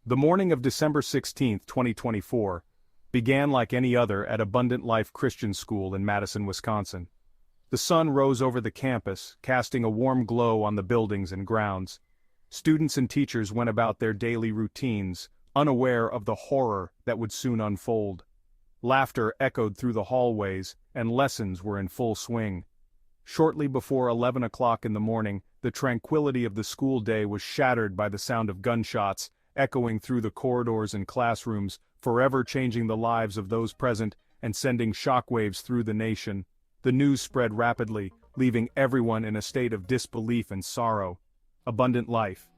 The morning of December 16, 2024, began like any other at Abundant Life Christian School in Madison, Wisconsin. The sun rose over the campus, casting a warm glow on the buildings and grounds. Students and teachers went about their daily routines, unaware of the horror that would soon unfold. Laughter echoed through the hallways, and lessons were in full swing. Shortly before 11 o'clock in the morning, the tranquility of the school day was shattered by the sound of gunshots, echoing through the corridors and classrooms, forever changing the lives of those present and sending shockwaves through the nation. The news spread rapidly, leaving everyone in a state of disbelief and sorrow. Abundant Life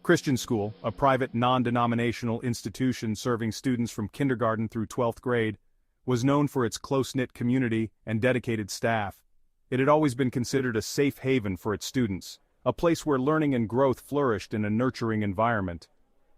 Christian School, a private non-denominational institution serving students from kindergarten through 12th grade, was known for its close-knit community and dedicated staff. It had always been considered a safe haven for its students, a place where learning and growth flourished in a nurturing environment.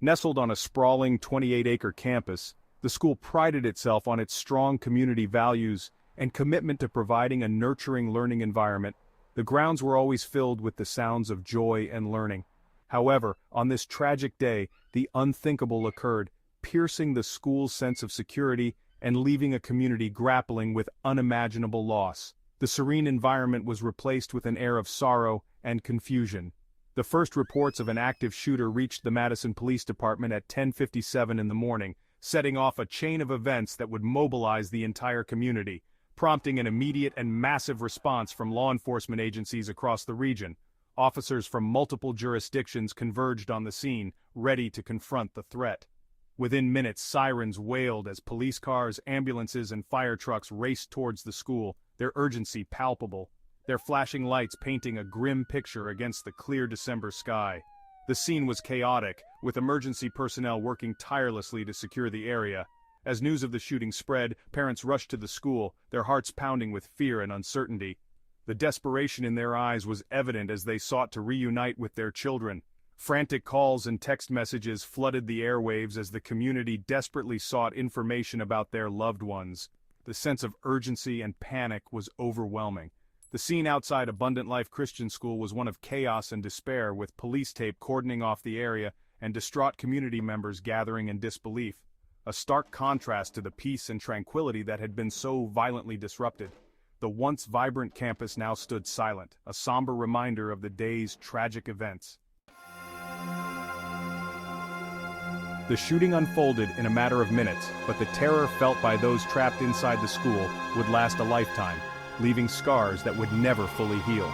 Nestled on a sprawling 28-acre campus, the school prided itself on its strong community values and commitment to providing a nurturing learning environment. The grounds were always filled with the sounds of joy and learning. However, on this tragic day, the unthinkable occurred, piercing the school's sense of security and leaving a community grappling with unimaginable loss. The serene environment was replaced with an air of sorrow and confusion. The first reports of an active shooter reached the Madison Police Department at 10:57 in the morning, setting off a chain of events that would mobilize the entire community, prompting an immediate and massive response from law enforcement agencies across the region. Officers from multiple jurisdictions converged on the scene, ready to confront the threat. Within minutes, sirens wailed as police cars, ambulances, and fire trucks raced towards the school, their urgency palpable, their flashing lights painting a grim picture against the clear December sky. The scene was chaotic, with emergency personnel working tirelessly to secure the area. As news of the shooting spread, parents rushed to the school, their hearts pounding with fear and uncertainty. The desperation in their eyes was evident as they sought to reunite with their children. Frantic calls and text messages flooded the airwaves as the community desperately sought information about their loved ones. The sense of urgency and panic was overwhelming. The scene outside Abundant Life Christian School was one of chaos and despair, with police tape cordoning off the area and distraught community members gathering in disbelief, a stark contrast to the peace and tranquility that had been so violently disrupted. The once vibrant campus now stood silent, a somber reminder of the day's tragic events. The shooting unfolded in a matter of minutes, but the terror felt by those trapped inside the school would last a lifetime, leaving scars that would never fully heal.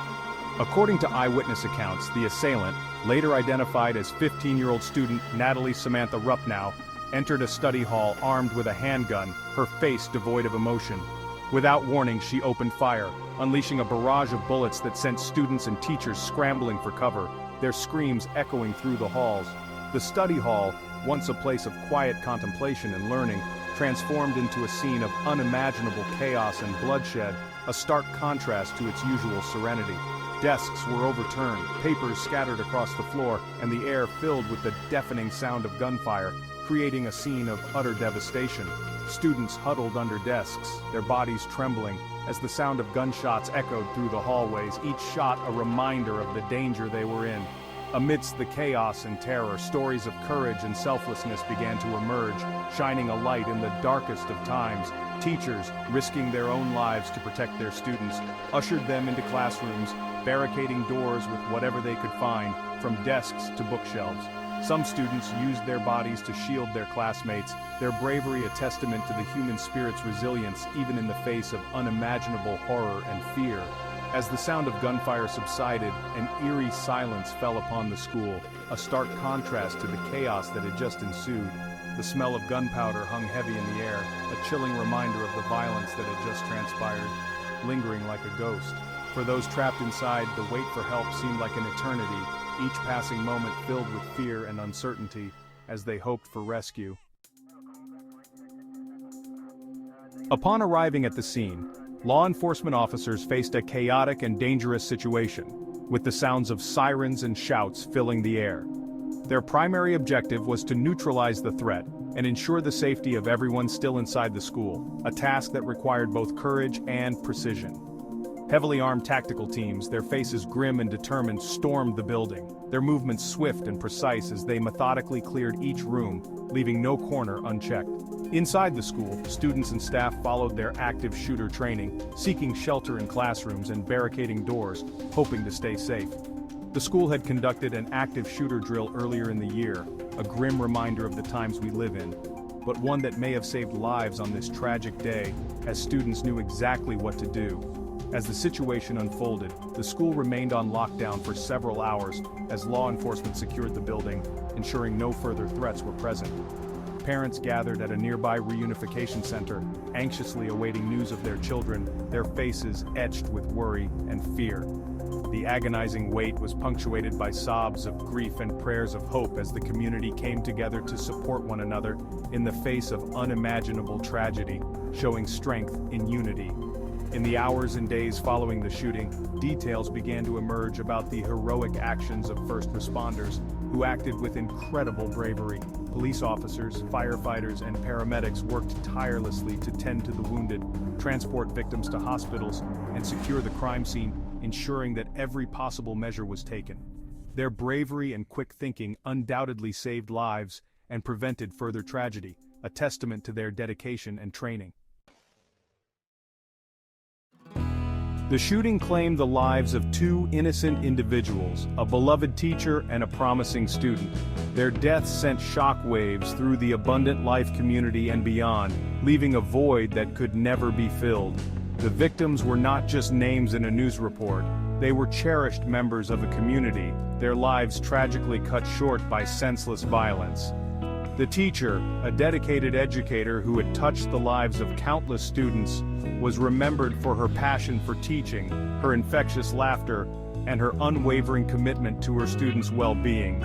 According to eyewitness accounts, the assailant, later identified as 15-year-old student Natalie Samantha Rupnow, entered a study hall armed with a handgun, her face devoid of emotion. Without warning, she opened fire, unleashing a barrage of bullets that sent students and teachers scrambling for cover, their screams echoing through the halls. The study hall, once a place of quiet contemplation and learning, transformed into a scene of unimaginable chaos and bloodshed, a stark contrast to its usual serenity. Desks were overturned, papers scattered across the floor, and the air filled with the deafening sound of gunfire, creating a scene of utter devastation. Students huddled under desks, their bodies trembling, as the sound of gunshots echoed through the hallways, each shot a reminder of the danger they were in. Amidst the chaos and terror, stories of courage and selflessness began to emerge, shining a light in the darkest of times. Teachers, risking their own lives to protect their students, ushered them into classrooms, barricading doors with whatever they could find, from desks to bookshelves. Some students used their bodies to shield their classmates, their bravery a testament to the human spirit's resilience even in the face of unimaginable horror and fear. As the sound of gunfire subsided, an eerie silence fell upon the school, a stark contrast to the chaos that had just ensued. The smell of gunpowder hung heavy in the air, a chilling reminder of the violence that had just transpired, lingering like a ghost. For those trapped inside, the wait for help seemed like an eternity, each passing moment filled with fear and uncertainty as they hoped for rescue. Upon arriving at the scene, law enforcement officers faced a chaotic and dangerous situation, with the sounds of sirens and shouts filling the air. Their primary objective was to neutralize the threat and ensure the safety of everyone still inside the school, a task that required both courage and precision. Heavily armed tactical teams, their faces grim and determined, stormed the building, their movements swift and precise as they methodically cleared each room, leaving no corner unchecked. Inside the school, students and staff followed their active shooter training, seeking shelter in classrooms and barricading doors, hoping to stay safe. The school had conducted an active shooter drill earlier in the year, a grim reminder of the times we live in, but one that may have saved lives on this tragic day, as students knew exactly what to do. As the situation unfolded, the school remained on lockdown for several hours as law enforcement secured the building, ensuring no further threats were present. Parents gathered at a nearby reunification center, anxiously awaiting news of their children, their faces etched with worry and fear. The agonizing wait was punctuated by sobs of grief and prayers of hope as the community came together to support one another in the face of unimaginable tragedy, showing strength in unity. In the hours and days following the shooting, details began to emerge about the heroic actions of first responders, who acted with incredible bravery. Police officers, firefighters, and paramedics worked tirelessly to tend to the wounded, transport victims to hospitals, and secure the crime scene, ensuring that every possible measure was taken. Their bravery and quick thinking undoubtedly saved lives and prevented further tragedy, a testament to their dedication and training. The shooting claimed the lives of two innocent individuals, a beloved teacher and a promising student. Their deaths sent shockwaves through the Abundant Life community and beyond, leaving a void that could never be filled. The victims were not just names in a news report, they were cherished members of a community, their lives tragically cut short by senseless violence. The teacher, a dedicated educator who had touched the lives of countless students, was remembered for her passion for teaching, her infectious laughter, and her unwavering commitment to her students' well-being.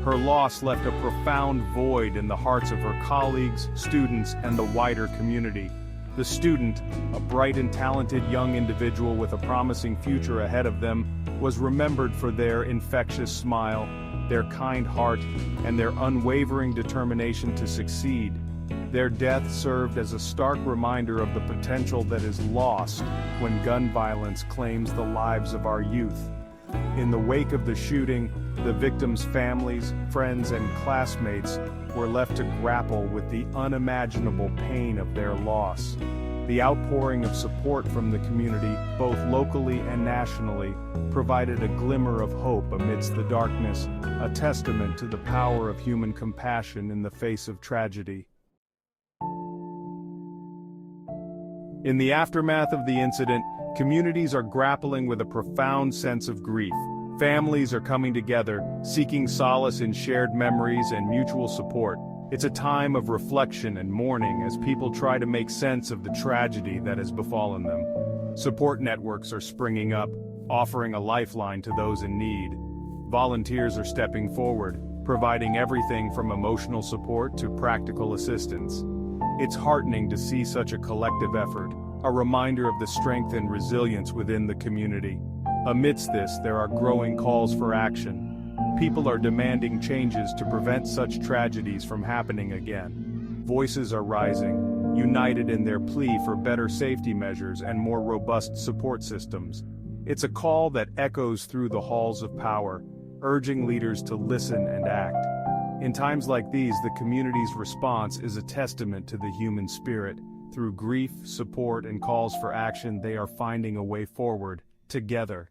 Her loss left a profound void in the hearts of her colleagues, students, and the wider community. The student, a bright and talented young individual with a promising future ahead of them, was remembered for their infectious smile, their kind heart, and their unwavering determination to succeed. Their death served as a stark reminder of the potential that is lost when gun violence claims the lives of our youth. In the wake of the shooting, the victims' families, friends, and classmates were left to grapple with the unimaginable pain of their loss. The outpouring of support from the community, both locally and nationally, provided a glimmer of hope amidst the darkness, a testament to the power of human compassion in the face of tragedy. In the aftermath of the incident, communities are grappling with a profound sense of grief. Families are coming together, seeking solace in shared memories and mutual support. It's a time of reflection and mourning as people try to make sense of the tragedy that has befallen them. Support networks are springing up, offering a lifeline to those in need. Volunteers are stepping forward, providing everything from emotional support to practical assistance. It's heartening to see such a collective effort, a reminder of the strength and resilience within the community. Amidst this, there are growing calls for action. People are demanding changes to prevent such tragedies from happening again. Voices are rising, united in their plea for better safety measures and more robust support systems. It's a call that echoes through the halls of power, urging leaders to listen and act. In times like these, the community's response is a testament to the human spirit. Through grief, support, and calls for action, they are finding a way forward, together.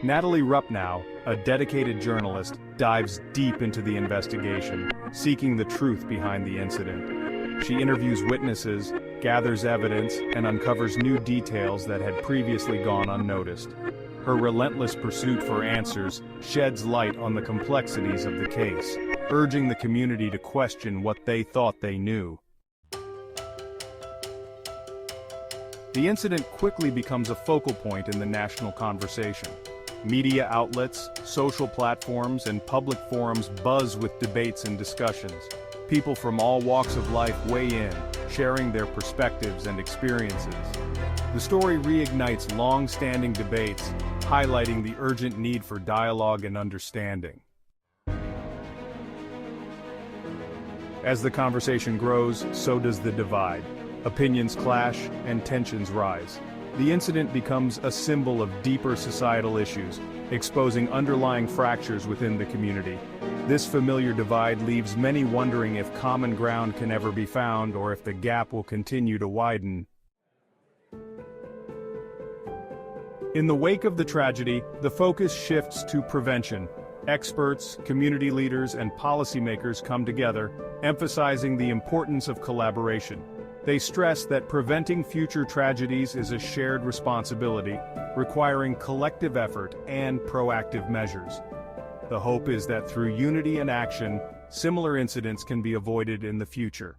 Natalie Rupnow, a dedicated journalist, dives deep into the investigation, seeking the truth behind the incident. She interviews witnesses, gathers evidence, and uncovers new details that had previously gone unnoticed. Her relentless pursuit for answers sheds light on the complexities of the case, urging the community to question what they thought they knew. The incident quickly becomes a focal point in the national conversation. Media outlets, social platforms, and public forums buzz with debates and discussions. People from all walks of life weigh in, sharing their perspectives and experiences. The story reignites long-standing debates, highlighting the urgent need for dialogue and understanding. As the conversation grows, so does the divide. Opinions clash, and tensions rise. The incident becomes a symbol of deeper societal issues, exposing underlying fractures within the community. This familiar divide leaves many wondering if common ground can ever be found or if the gap will continue to widen. In the wake of the tragedy, the focus shifts to prevention. Experts, community leaders, and policymakers come together, emphasizing the importance of collaboration. They stress that preventing future tragedies is a shared responsibility, requiring collective effort and proactive measures. The hope is that through unity and action, similar incidents can be avoided in the future.